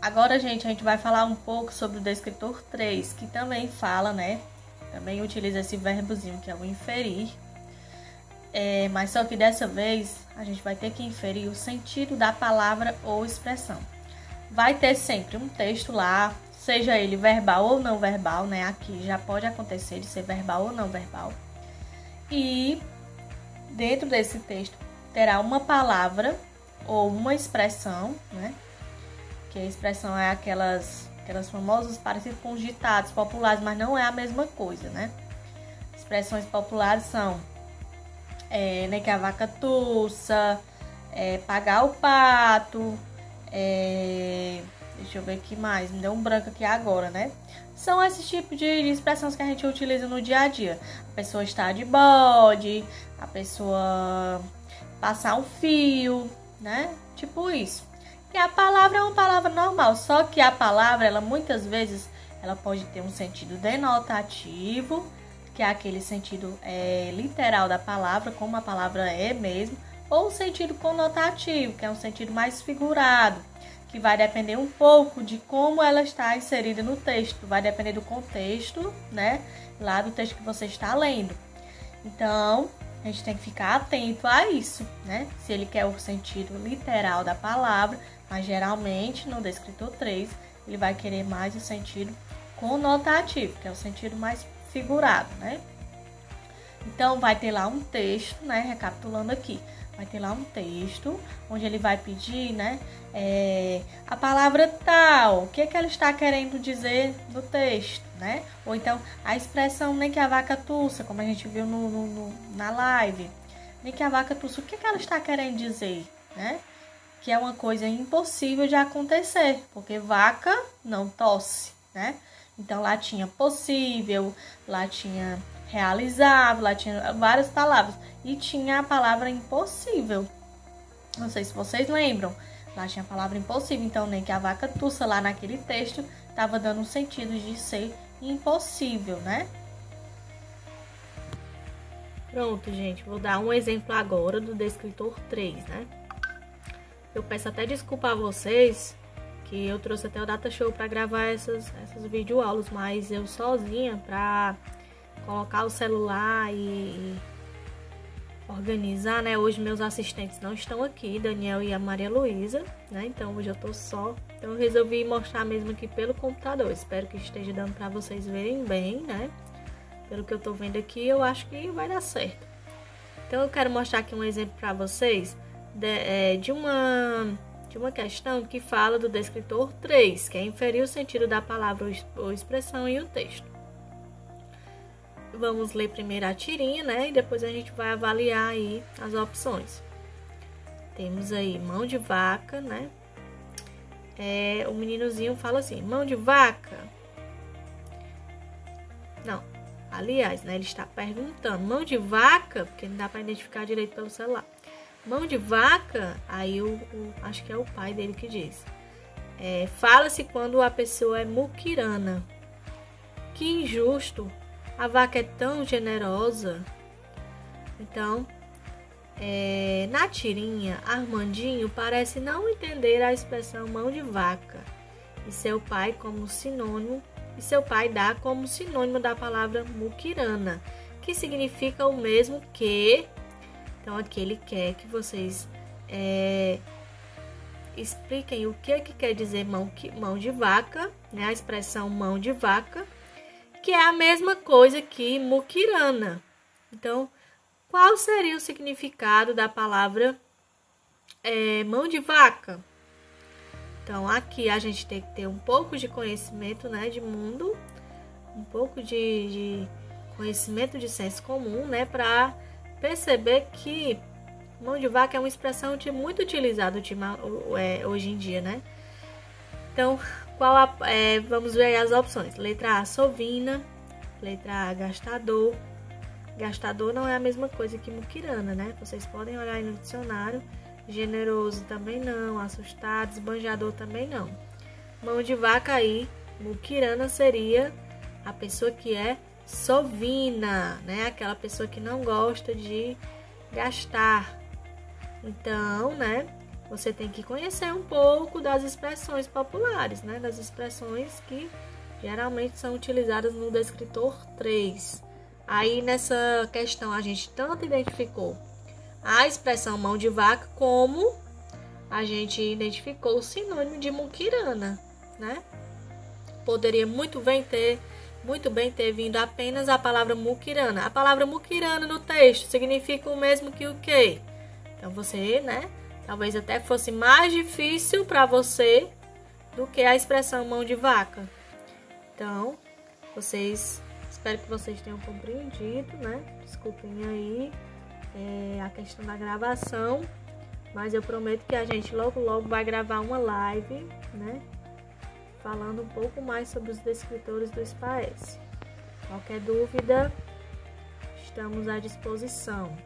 Agora, gente, a gente vai falar um pouco sobre o descritor 3, que também fala, né? Também utiliza esse verbozinho que é o inferir. Mas só que dessa vez a gente vai ter que inferir o sentido da palavra ou expressão. Vai ter sempre um texto lá, seja ele verbal ou não verbal, né? Aqui já pode acontecer de ser verbal ou não verbal. E dentro desse texto terá uma palavra ou uma expressão, né? Que a expressão é aquelas famosas parecidas com os ditados populares, mas não é a mesma coisa, né? Expressões populares são nem que a vaca tussa, pagar o pato, deixa eu ver aqui mais, me deu um branco aqui agora, né? São esses tipos de expressões que a gente utiliza no dia a dia. A pessoa está de bode, a pessoa passar um fio, né? Tipo isso. E a palavra é uma palavra normal, só que a palavra, ela muitas vezes, ela pode ter um sentido denotativo, que é aquele sentido literal da palavra, como a palavra é mesmo, ou o sentido conotativo, que é um sentido mais figurado, que vai depender um pouco de como ela está inserida no texto, vai depender do contexto, né, lá do texto que você está lendo. Então, a gente tem que ficar atento a isso, né, se ele quer o sentido literal da palavra, mas geralmente no descritor 3, ele vai querer mais o sentido conotativo, que é o sentido mais figurado, né? Então, vai ter lá um texto, né? Recapitulando aqui. Vai ter lá um texto, onde ele vai pedir, né? A palavra tal, o que é que ela está querendo dizer no texto, né? Ou então, a expressão nem que a vaca tussa, como a gente viu na live. Nem que a vaca tussa, o que é que ela está querendo dizer, né? Que é uma coisa impossível de acontecer, porque vaca não tosse, né? Então, lá tinha possível, lá tinha realizável, lá tinha várias palavras. E tinha a palavra impossível. Não sei se vocês lembram. Lá tinha a palavra impossível. Então, nem que a vaca tussa lá naquele texto estava dando um sentido de ser impossível, né? Pronto, gente. Vou dar um exemplo agora do descritor 3, né? Eu peço até desculpa a vocês que eu trouxe até o Data Show para gravar essas videoaulas, mas eu sozinha para colocar o celular e organizar, né? Hoje meus assistentes não estão aqui, Daniel e a Maria Luísa, né? Então hoje eu tô só. Então eu resolvi mostrar mesmo aqui pelo computador. Espero que esteja dando para vocês verem bem, né? Pelo que eu tô vendo aqui, eu acho que vai dar certo. Então eu quero mostrar aqui um exemplo para vocês de uma questão que fala do descritor 3, que é inferir o sentido da palavra ou expressão em um texto. Vamos ler primeiro a tirinha, né? E depois a gente vai avaliar aí as opções. Temos aí mão de vaca, né? O meninozinho fala assim, mão de vaca. Não, aliás, né? Ele está perguntando, mão de vaca, porque não dá para identificar direito pelo celular. Mão de vaca, aí acho que é o pai dele que diz. Fala-se quando a pessoa é muquirana. Que injusto, a vaca é tão generosa. Então, na tirinha, Armandinho parece não entender a expressão mão de vaca. E seu pai dá como sinônimo da palavra muquirana, que significa o mesmo que... Então, aqui ele quer que vocês expliquem o que quer dizer mão de vaca, né? A expressão mão de vaca, que é a mesma coisa que muquirana. Então, qual seria o significado da palavra mão de vaca? Então, aqui a gente tem que ter um pouco de conhecimento, né, de mundo, um pouco de conhecimento de senso comum, né, para perceber que mão de vaca é uma expressão muito utilizada hoje em dia, né? Então, vamos ver aí as opções. Letra A, sovina. Letra A, gastador. Gastador não é a mesma coisa que muquirana, né? Vocês podem olhar aí no dicionário. Generoso também não. Assustado, esbanjador também não. Mão de vaca aí, muquirana seria a pessoa que é sovina, né? Aquela pessoa que não gosta de gastar. Então, né? você tem que conhecer um pouco das expressões populares, né? Das expressões que geralmente são utilizadas no descritor 3. Aí nessa questão a gente tanto identificou a expressão mão de vaca como a gente identificou o sinônimo de muquirana, né? Poderia muito bem ter vindo apenas a palavra muquirana. A palavra muquirana no texto significa o mesmo que o quê? Então você, né? Talvez até fosse mais difícil para você do que a expressão mão de vaca. Então, espero que vocês tenham compreendido, né? Desculpem aí a questão da gravação, mas eu prometo que a gente logo vai gravar uma live, né? Falando um pouco mais sobre os descritores do SPAES. Qualquer dúvida, estamos à disposição.